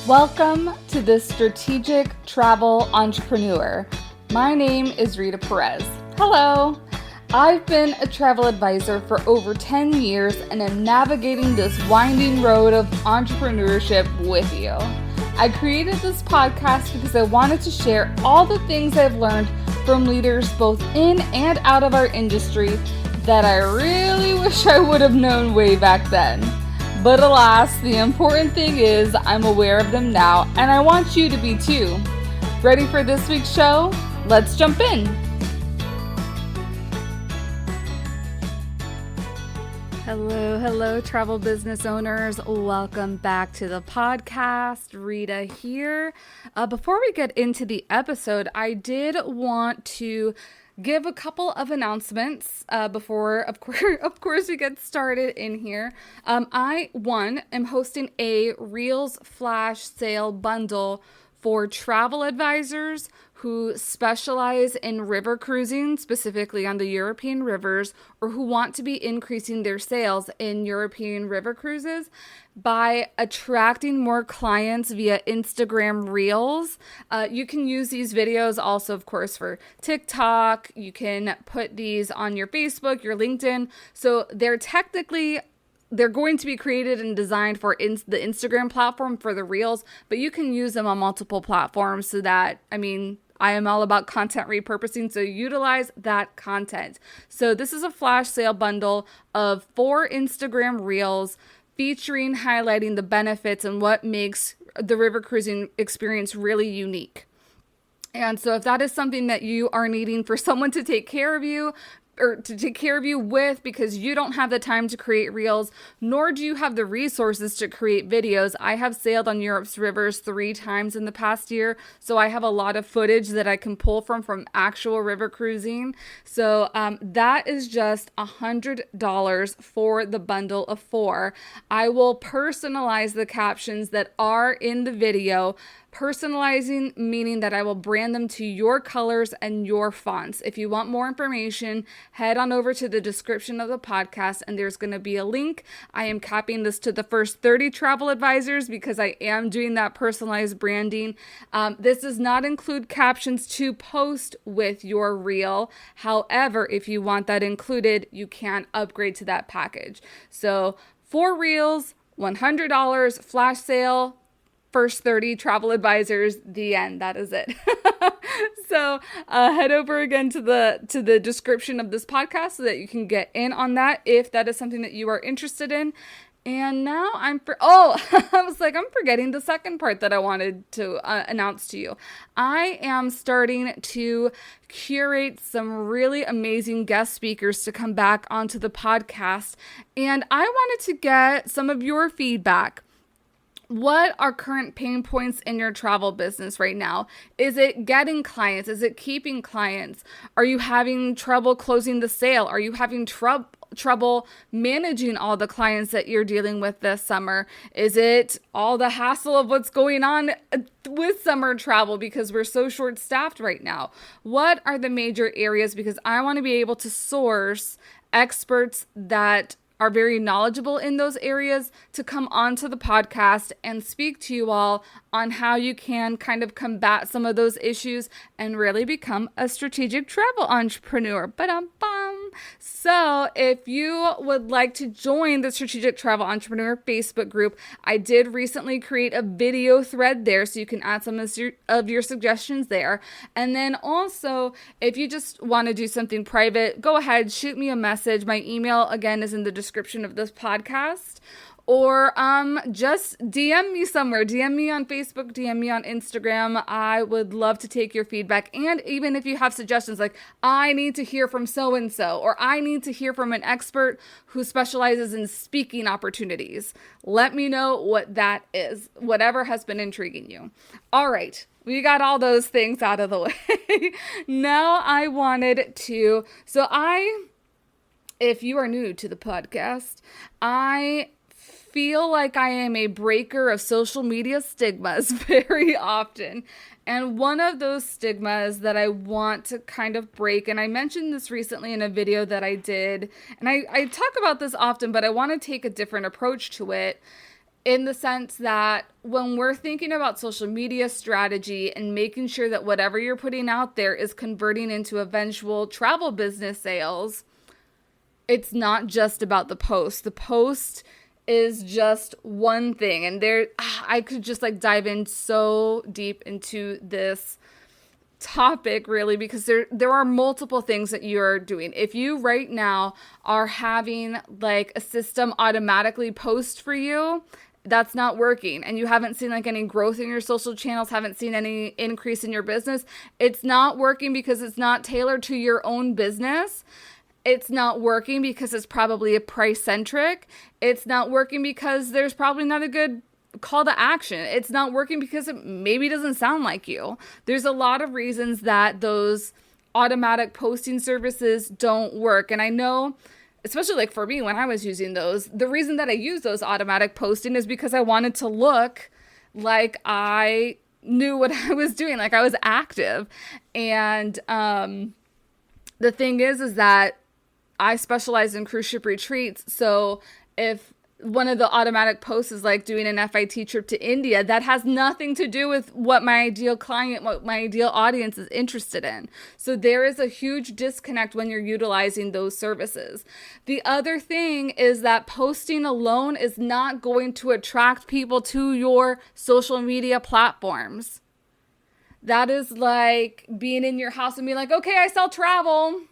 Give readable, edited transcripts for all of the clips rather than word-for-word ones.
Welcome to the Strategic Travel Entrepreneur. My name is Rita Perez. Hello. I've been a travel advisor for over 10 years and am navigating this winding road of entrepreneurship with you. I created this podcast because I wanted to share all the things I've learned from leaders both in and out of our industry that I really wish I would have known way back then. But alas, the important thing is I'm aware of them now, and I want you to be too. Ready for this week's show? Let's jump in. Hello, travel business owners. Welcome back to the podcast. Rita here. Before we get into the episode, I did want to give a couple of announcements before, of course, we get started in here. I am hosting a Reels flash sale bundle for travel advisors who specialize in river cruising, specifically on the European rivers, or who want to be increasing their sales in European river cruises by attracting more clients via Instagram Reels. You can use these videos also, of course, for TikTok. You can put these on your Facebook, your LinkedIn. So they're going to be created and designed for the Instagram platform for the Reels, but you can use them on multiple platforms so that, I am all about content repurposing, so utilize that content. So this is a flash sale bundle of 4 Instagram Reels featuring highlighting the benefits and what makes the river cruising experience really unique. And so if that is something that you are needing for someone to take care of you, or to take care of you with, because you don't have the time to create reels, nor do you have the resources to create videos. I have sailed on Europe's rivers 3 times in the past year, so I have a lot of footage that I can pull from actual river cruising. So that is just $100 for the bundle of 4. I will personalize the captions that are in the video. Personalizing meaning that I will brand them to your colors and your fonts. If you want more information, head on over to the description of the podcast and there's going to be a link. I am capping this to the first 30 travel advisors because I am doing that personalized branding. This does not include captions to post with your reel. However, if you want that included, you can upgrade to that package. So 4 reels, $100, flash sale, first 30 travel advisors, the end. That is it. So head over again to the description of this podcast so that you can get in on that if that is something that you are interested in. And now I'm forgetting the second part that I wanted to announce to you. I am starting to curate some really amazing guest speakers to come back onto the podcast. And I wanted to get some of your feedback. What are current pain points in your travel business right now? Is it getting clients? Is it keeping clients? Are you having trouble closing the sale? Are you having trouble managing all the clients that you're dealing with this summer? Is it all the hassle of what's going on with summer travel because we're so short-staffed right now? What are the major areas? Because I want to be able to source experts that are very knowledgeable in those areas to come onto the podcast and speak to you all on how you can kind of combat some of those issues and really become a strategic travel entrepreneur. Ba-dum-bum. So if you would like to join the Strategic Travel Entrepreneur Facebook group, I did recently create a video thread there so you can add some of your suggestions there. And then also, if you just want to do something private, go ahead, shoot me a message. My email, again, is in the description of this podcast. Or just DM me somewhere. DM me on Facebook, DM me on Instagram. I would love to take your feedback. And even if you have suggestions like, I need to hear from so-and-so, or I need to hear from an expert who specializes in speaking opportunities, let me know what that is, whatever has been intriguing you. All right. We got all those things out of the way. Now I wanted to, if you are new to the podcast, I feel like I am a breaker of social media stigmas very often. And one of those stigmas that I want to kind of break, and I mentioned this recently in a video that I did, and I talk about this often, but I want to take a different approach to it, in the sense that when we're thinking about social media strategy and making sure that whatever you're putting out there is converting into eventual travel business sales, it's not just about the post. The post is just one thing. And I could just like dive in so deep into this topic really, because there are multiple things that you're doing. If you right now are having like a system automatically post for you, that's not working, and you haven't seen like any growth in your social channels, haven't seen any increase in your business, it's not working because it's not tailored to your own business. It's not working because it's probably a price centric. It's not working because there's probably not a good call to action. It's not working because it maybe doesn't sound like you. There's a lot of reasons that those automatic posting services don't work. And I know, especially like for me, when I was using those, the reason that I use those automatic posting is because I wanted to look like I knew what I was doing, like I was active. And the thing is that I specialize in cruise ship retreats. So if one of the automatic posts is like doing an FIT trip to India, that has nothing to do with what my ideal client, what my ideal audience is interested in. So there is a huge disconnect when you're utilizing those services. The other thing is that posting alone is not going to attract people to your social media platforms. That is like being in your house and being like, okay, I sell travel.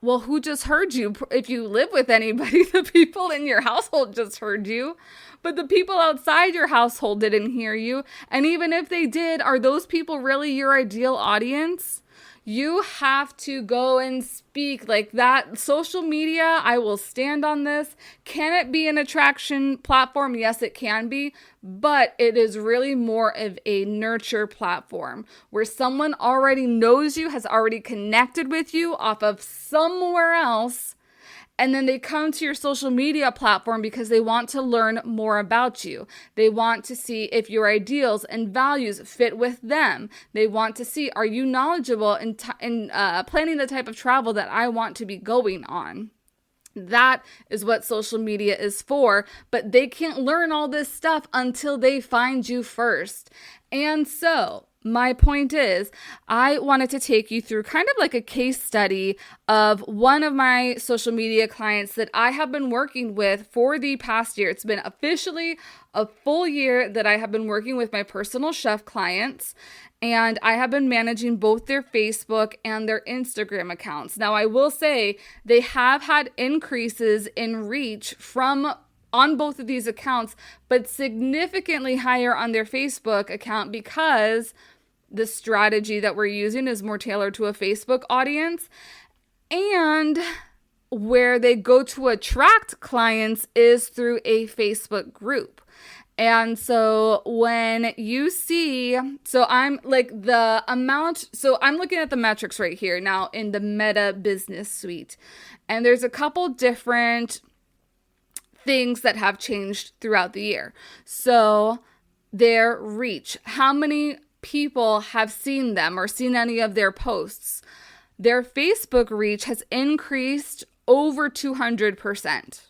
Well, who just heard you? If you live with anybody, the people in your household just heard you, but the people outside your household didn't hear you. And even if they did, are those people really your ideal audience? You have to go and speak like that. Social media, I will stand on this. Can it be an attraction platform? Yes, it can be, but it is really more of a nurture platform where someone already knows you, has already connected with you off of somewhere else. And then they come to your social media platform because they want to learn more about you. They want to see if your ideals and values fit with them. They want to see, are you knowledgeable in planning the type of travel that I want to be going on? That is what social media is for, but they can't learn all this stuff until they find you first. And so my point is, I wanted to take you through kind of like a case study of one of my social media clients that I have been working with for the past year. It's been officially a full year that I have been working with my personal chef clients, and I have been managing both their Facebook and their Instagram accounts. Now, I will say they have had increases in reach on both of these accounts, but significantly higher on their Facebook account because the strategy that we're using is more tailored to a Facebook audience, and where they go to attract clients is through a Facebook group. And so when you see, I'm looking at the metrics right here now in the Meta Business Suite, and there's a couple different things that have changed throughout the year. So their reach, how many people have seen them or seen any of their posts. Their Facebook reach has increased over 200%.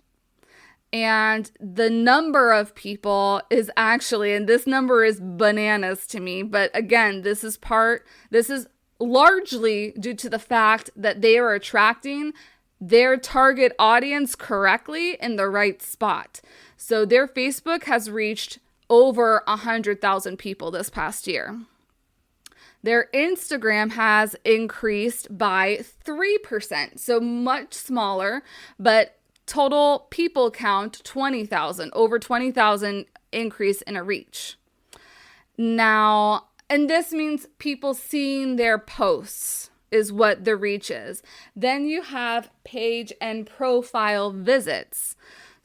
And the number of people is actually, and this number is bananas to me, but again, this is largely due to the fact that they are attracting their target audience correctly in the right spot. So their Facebook has reached over 100,000 people this past year. Their Instagram has increased by 3%, so much smaller, but total people count 20,000, over 20,000 increase in a reach. Now, and this means people seeing their posts is what the reach is. Then you have page and profile visits.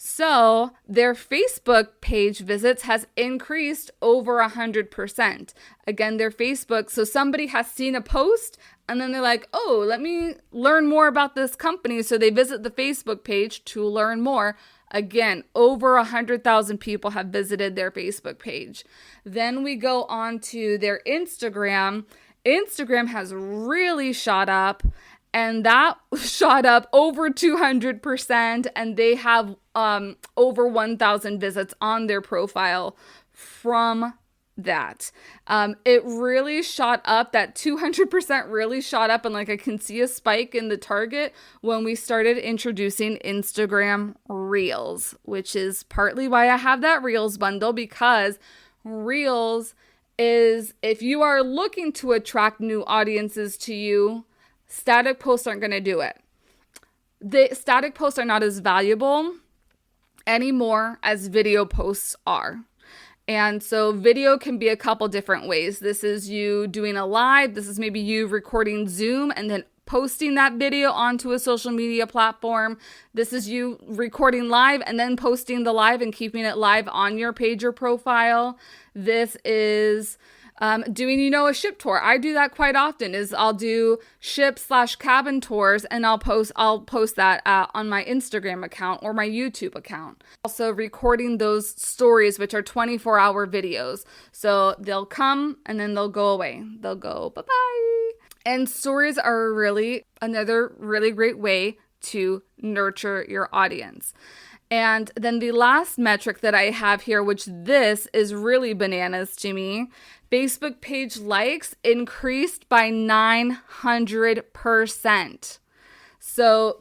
So their Facebook page visits has increased over 100%. Again, their Facebook, so somebody has seen a post and then they're like, oh, let me learn more about this company. So they visit the Facebook page to learn more. Again, over 100,000 people have visited their Facebook page. Then we go on to their Instagram. Instagram has really shot up, and that shot up over 200%, and they have over 1,000 visits on their profile from that. It really shot up, that 200% really shot up, and like I can see a spike in the target when we started introducing Instagram Reels, which is partly why I have that Reels bundle, because Reels is, if you are looking to attract new audiences to you, static posts aren't going to do it. The static posts are not as valuable anymore as video posts are. And so video can be a couple different ways. This is you doing a live. This is maybe you recording Zoom and then posting that video onto a social media platform. This is you recording live and then posting the live and keeping it live on your page or profile. This is doing, a ship tour. I do that quite often. I'll do ship/cabin tours, and I'll post that on my Instagram account or my YouTube account. Also recording those stories, which are 24-hour videos. So they'll come and then they'll go away. They'll go bye-bye. And stories are really another really great way to nurture your audience. And then the last metric that I have here, which this is really bananas to me, Facebook page likes increased by 900%. So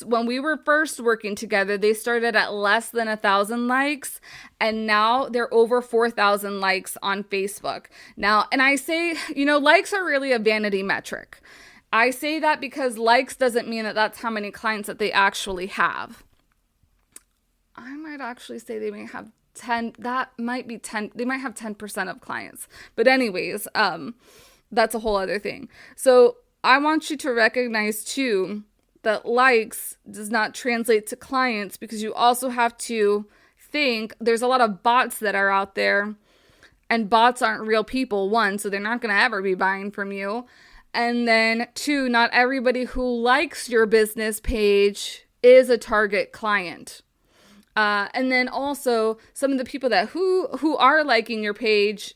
when we were first working together, they started at less than 1,000 likes, and now they're over 4,000 likes on Facebook. Now, and I say, likes are really a vanity metric. I say that because likes doesn't mean that that's how many clients that they actually have. I might actually say they may have 10, that might be 10, they might have 10% of clients. But anyways, that's a whole other thing. So I want you to recognize too that likes does not translate to clients, because you also have to think there's a lot of bots that are out there, and bots aren't real people, one, so they're not going to ever be buying from you. And then two, not everybody who likes your business page is a target client. And then also some of the people that who are liking your page,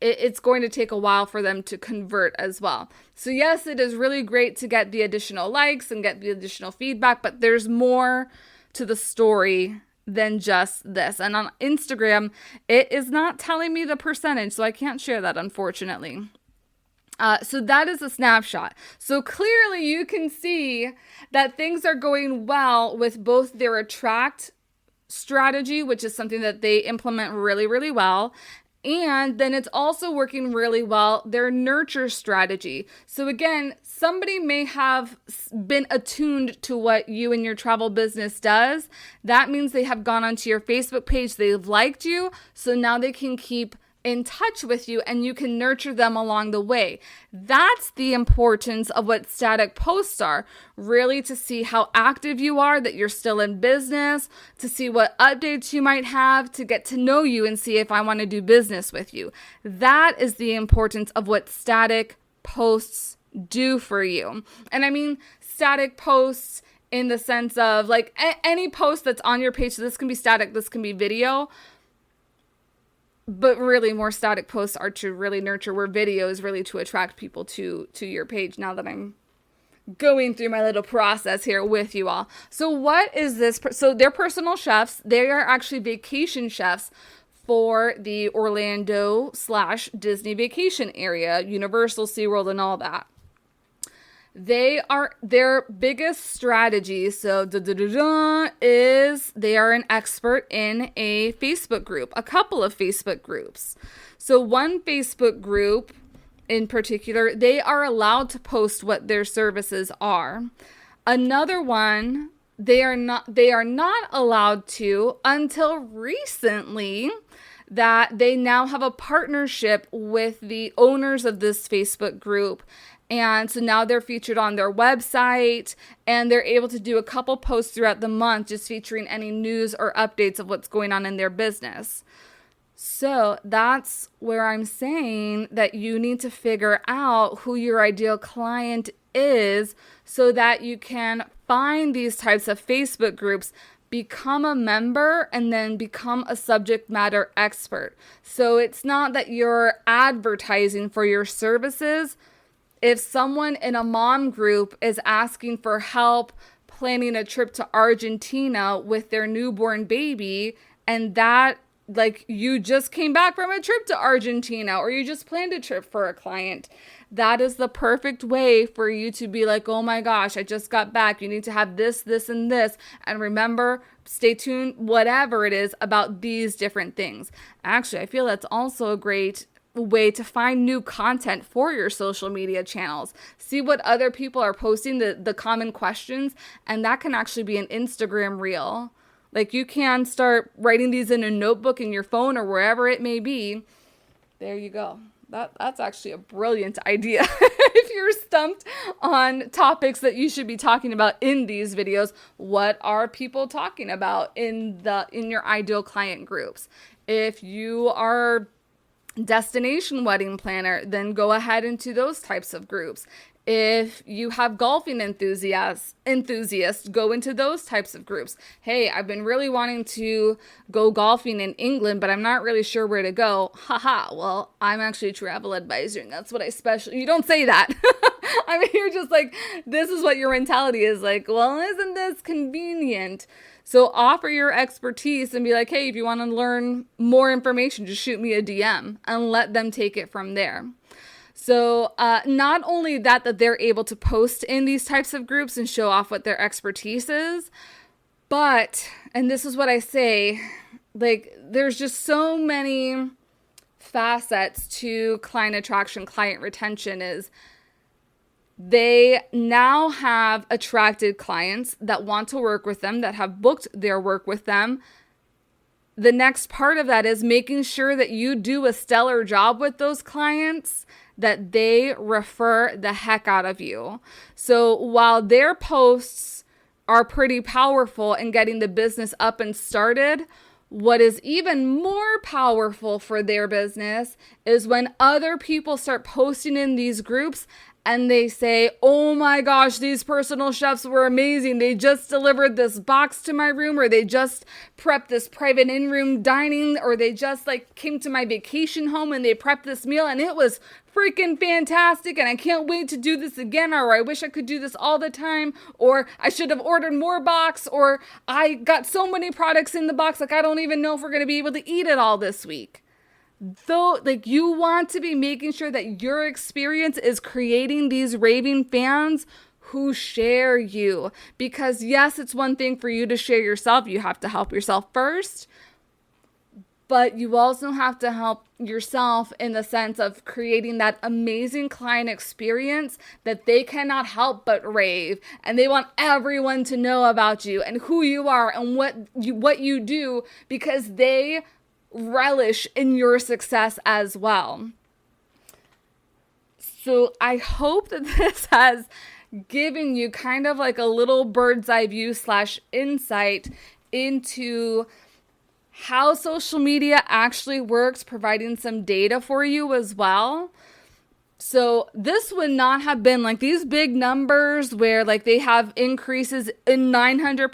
it's going to take a while for them to convert as well. So yes, it is really great to get the additional likes and get the additional feedback, but there's more to the story than just this. And on Instagram, it is not telling me the percentage, so I can't share that, unfortunately. So that is a snapshot. So clearly you can see that things are going well with both their attract strategy, which is something that they implement really, really well. And then it's also working really well, their nurture strategy. So again, somebody may have been attuned to what you and your travel business does. That means they have gone onto your Facebook page, they've liked you, so now they can keep in touch with you and you can nurture them along the way. That's the importance of what static posts are, really, to see how active you are, that you're still in business, to see what updates you might have, to get to know you and see if I want to do business with you. That is the importance of what static posts do for you. And I mean static posts in the sense of like any post that's on your page. So this can be static, this can be video. But really more static posts are to really nurture, where video is really to attract people to your page, now that I'm going through my little process here with you all. So what is this? So they're personal chefs. They are actually vacation chefs for the Orlando/Disney vacation area, Universal, SeaWorld, and all that. Their biggest strategy, is they are an expert in a Facebook group, a couple of Facebook groups. So one Facebook group in particular, they are allowed to post what their services are. Another one, they are not allowed to until recently, that they now have a partnership with the owners of this Facebook group. And so now they're featured on their website, and they're able to do a couple posts throughout the month just featuring any news or updates of what's going on in their business. So that's where I'm saying that you need to figure out who your ideal client is so that you can find these types of Facebook groups, become a member, and then become a subject matter expert. So it's not that you're advertising for your services. If someone in a mom group is asking for help planning a trip to Argentina with their newborn baby, and that like you just came back from a trip to Argentina, or you just planned a trip for a client. That is the perfect way for you to be like, oh my gosh, I just got back. You need to have this, this, and this. And remember, stay tuned, whatever it is about these different things. Actually, I feel that's also a great way to find new content for your social media channels. See what other people are posting, the common questions, and that can actually be an Instagram reel. Like you can start writing these in a notebook in your phone or wherever it may be. There you go. That's actually a brilliant idea. If you're stumped on topics that you should be talking about in these videos, what are people talking about in your ideal client groups? If you are destination wedding planner, then go ahead into those types of groups. If you have golfing enthusiasts, go into those types of groups. Hey, I've been really wanting to go golfing in England, but I'm not really sure where to go. Haha, well, I'm actually a travel advisor, and that's what I you don't say that. I mean, you're just like, this is what your mentality is like, well, isn't this convenient? So offer your expertise and be like, hey, if you want to learn more information, just shoot me a DM and let them take it from there. So not only that they're able to post in these types of groups and show off what their expertise is, but, and this is what I say, like there's just so many facets to client attraction, client retention is they now have attracted clients that want to work with them, that have booked their work with them. The next part of that is making sure that you do a stellar job with those clients, that they refer the heck out of you. So while their posts are pretty powerful in getting the business up and started, what is even more powerful for their business is when other people start posting in these groups and they say, oh my gosh, these personal chefs were amazing. They just delivered this box to my room, or they just prepped this private in-room dining, or they just like came to my vacation home and they prepped this meal and it was freaking fantastic and I can't wait to do this again, or I wish I could do this all the time, or I should have ordered more box, or I got so many products in the box, like I don't even know if we're going to be able to eat it all this week. Though, like you want to be making sure that your experience is creating these raving fans who share you. Because yes, it's one thing for you to share yourself. You have to help yourself first. But you also have to help yourself in the sense of creating that amazing client experience that they cannot help but rave. And they want everyone to know about you and who you are and what you do, because they relish in your success as well. So I hope that this has given you kind of like a little bird's eye view / insight into how social media actually works, providing some data for you as well. So this would not have been like these big numbers where like they have increases in 900%,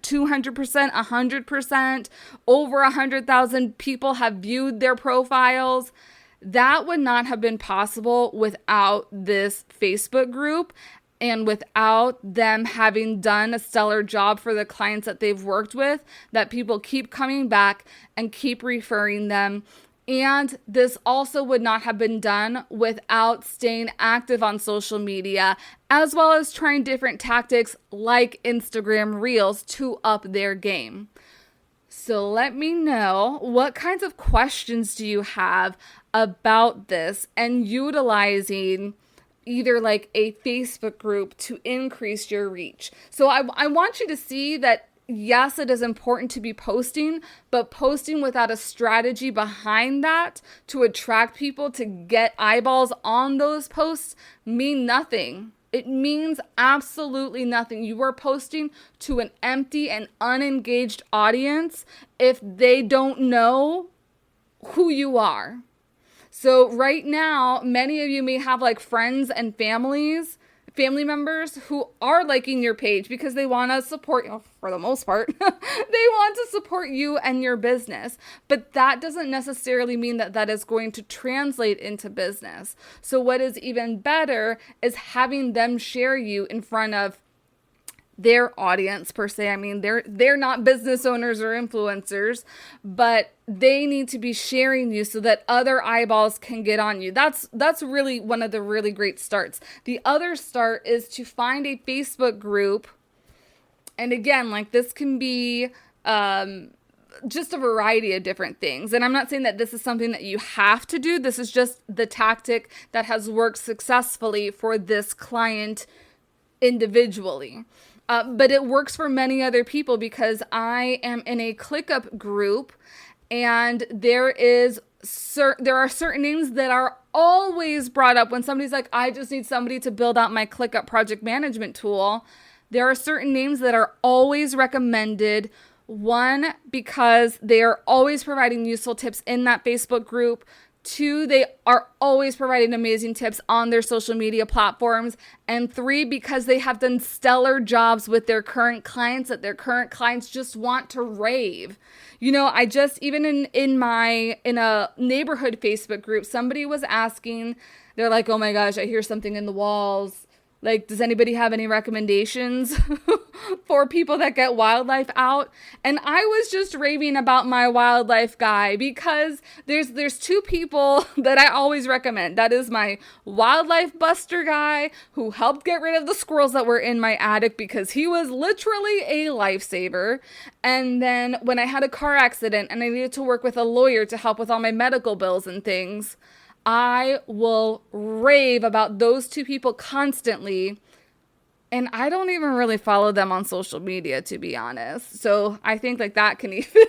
200%, 100%, over 100,000 people have viewed their profiles. That would not have been possible without this Facebook group and without them having done a stellar job for the clients that they've worked with, that people keep coming back and keep referring them. And this also would not have been done without staying active on social media, as well as trying different tactics like Instagram Reels to up their game. So let me know, what kinds of questions do you have about this and utilizing either like a Facebook group to increase your reach? So I want you to see that yes, it is important to be posting, but posting without a strategy behind that to attract people to get eyeballs on those posts mean nothing. It means absolutely nothing. You are posting to an empty and unengaged audience if they don't know who you are. So right now, many of you may have like friends and family members who are liking your page because they want to support you, for the most part. They want to support you and your business. But that doesn't necessarily mean that that is going to translate into business. So what is even better is having them share you in front of their audience per se. I mean, they're not business owners or influencers, but they need to be sharing you so that other eyeballs can get on you. That's really one of the really great starts. The other start is to find a Facebook group. And again, like this can be just a variety of different things. And I'm not saying that this is something that you have to do. This is just the tactic that has worked successfully for this client individually. But it works for many other people because I am in a ClickUp group, and there are certain names that are always brought up when somebody's like, I just need somebody to build out my ClickUp project management tool. There are certain names that are always recommended. One, because they are always providing useful tips in that Facebook group. Two, they are always providing amazing tips on their social media platforms. And three, because they have done stellar jobs with their current clients that their current clients just want to rave. You know, I just, even in a neighborhood Facebook group, somebody was asking, they're like, oh my gosh, I hear something in the walls. Like, does anybody have any recommendations for people that get wildlife out? And I was just raving about my wildlife guy because there's two people that I always recommend. That is my wildlife buster guy who helped get rid of the squirrels that were in my attic because he was literally a lifesaver. And then when I had a car accident and I needed to work with a lawyer to help with all my medical bills and things, I will rave about those two people constantly, and I don't even really follow them on social media, to be honest. So I think like that can even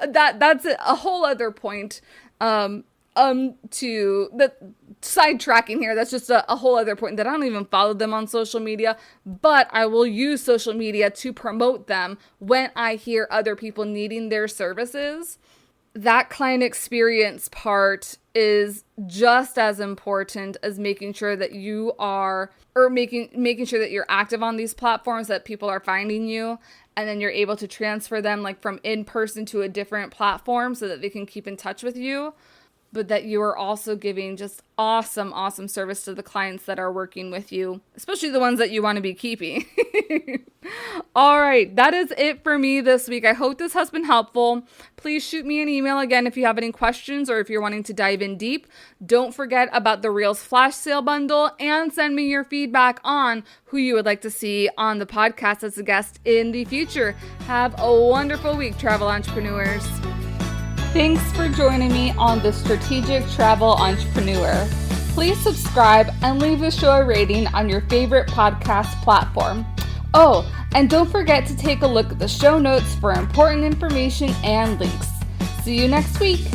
that's a whole other point to the sidetracking here. That's just a whole other point that I don't even follow them on social media, but I will use social media to promote them when I hear other people needing their services. That client experience part is just as important as making sure that you are, or making sure that you're active on these platforms, that people are finding you, and then you're able to transfer them like from in person to a different platform so that they can keep in touch with you, but that you are also giving just awesome service to the clients that are working with you, especially the ones that you want to be keeping. All right, that is it for me this week. I hope this has been helpful. Please shoot me an email again if you have any questions or if you're wanting to dive in deep. Don't forget about the Reels Flash Sale Bundle and send me your feedback on who you would like to see on the podcast as a guest in the future. Have a wonderful week, travel entrepreneurs. Thanks for joining me on the Strategic Travel Entrepreneur. Please subscribe and leave the show a rating on your favorite podcast platform. Oh, and don't forget to take a look at the show notes for important information and links. See you next week.